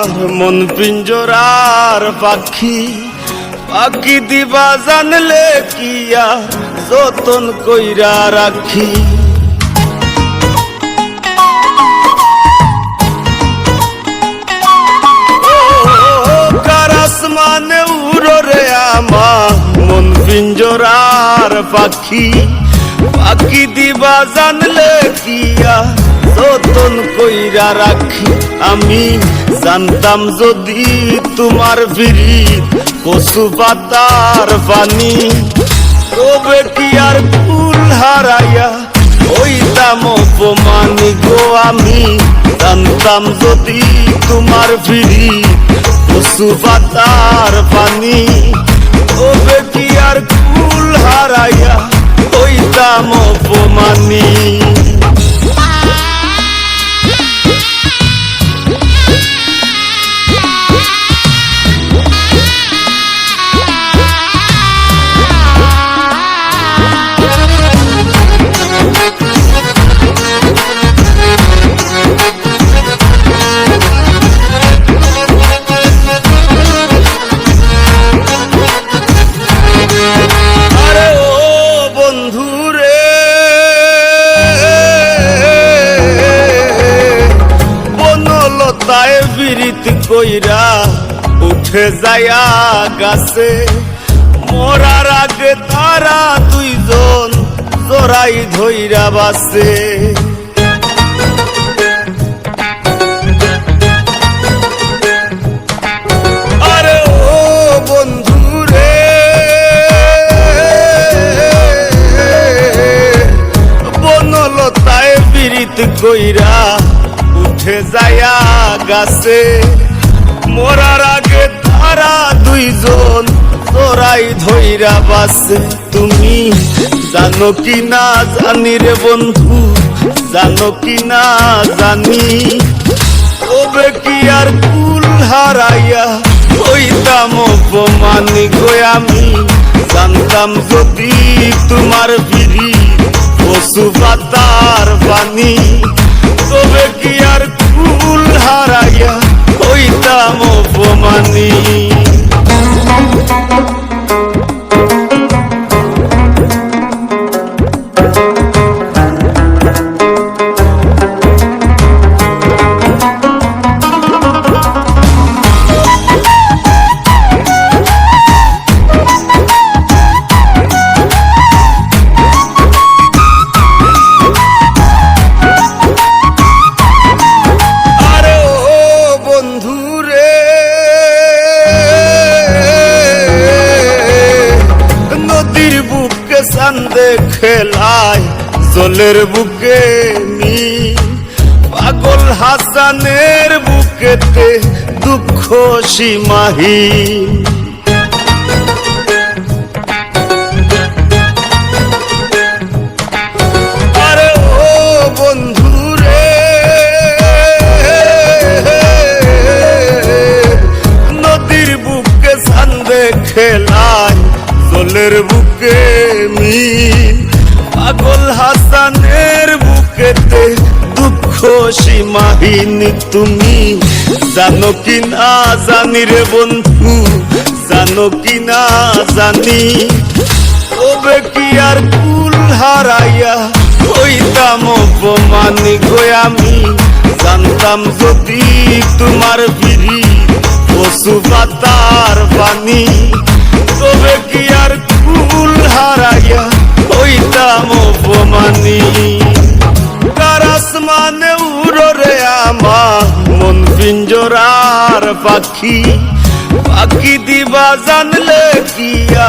আমার মন পিঞ্জরার পাখি, পাখি দিবা জানলে কিয়া যতন কইরা রাখি। আসমানে উড়ো রে আমার মন পিঞ্জরার পাখি, পাখি দিবা জানলে কিয়া যতন কইরা রাখি। আমি জানতাম যদি তোমার ভিড়ি কচু পাতার পানি, তবে কি আর ফুল হারাইয়া হইতাম অপমানি গো। আমি জানতাম যদি তোমার ভিড়ি কচু পাতার পানি, তবে কি আর ফুল হারাইয়া হইতাম অপমানি। বিরিতি কইরা উঠে যায়া গাছে, মরার আগে তারা দুইজন জোড়াই ধইরা বাসে। আরে ও বন্ধু রে, বনলতায় বিরিতি কইরা উঠে যায়া গাছে, মরার আগে তারা দুইজন তোরাই ধইরা বাসে। তুমি জানো কি না জানি রে বন্ধু, জানো কি না জানি, তবে কি আর ফুল হারাইয়া হইতাম অপমানি গো। আমি জানতাম যদি তোমার ভিড়ি কচু পাতার পানি, তবে কি আর ফুল হারাইয়া হইতাম অপমানি। চান্দে খেলায় জলের বুকে নি, পাগল হাসানের বুকেতে দুঃখ সীমাহীন। আরে ও বন্ধু রে, নদীর বুকে চান্দে খেলায় জলের বুকে মিল, পাগল হাসানের বুকেতে দুঃখ সীমাহীন। তুমি জানো কি না জানি রে বন্ধু, জানো কি না জানি, তবে কি আর ফুল হারাইয়া হইতাম অপমানি গো। আমি জানতাম যদি তোমার ভিড়ি কচু পাতার পানি, তবে কি আর ফুল হারাইয়া হইতাম অপমানি। কার আসমানে উড়ো রে আমার মন পিঞ্জরার পাখি, পাখি দিবা জানলে কিয়া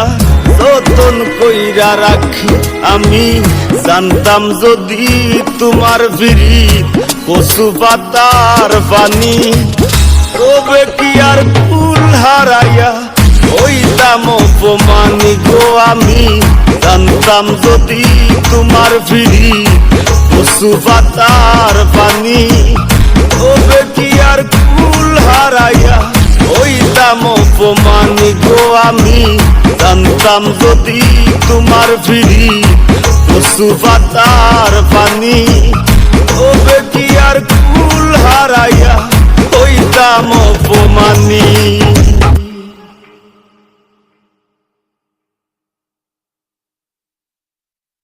যতন কইরা রাখি। আমি জানতাম যদি তোমার ভিড়ি কচু পাতার পানি, তবে কি আর ফুল হারাইয়া হইতাম অপমানি গো। আমি জানতাম যদি তোমার ভিড়ি কচু পাতার পানি, তবে কি আর ফুল হারাইয়া হইতাম অপমানি গো। আমি জানতাম যদি তোমার ভিড়ি কচু পাতার পানি, তবে কি আর ফুল হারাইয়া হইতাম হইলাম অপমানী।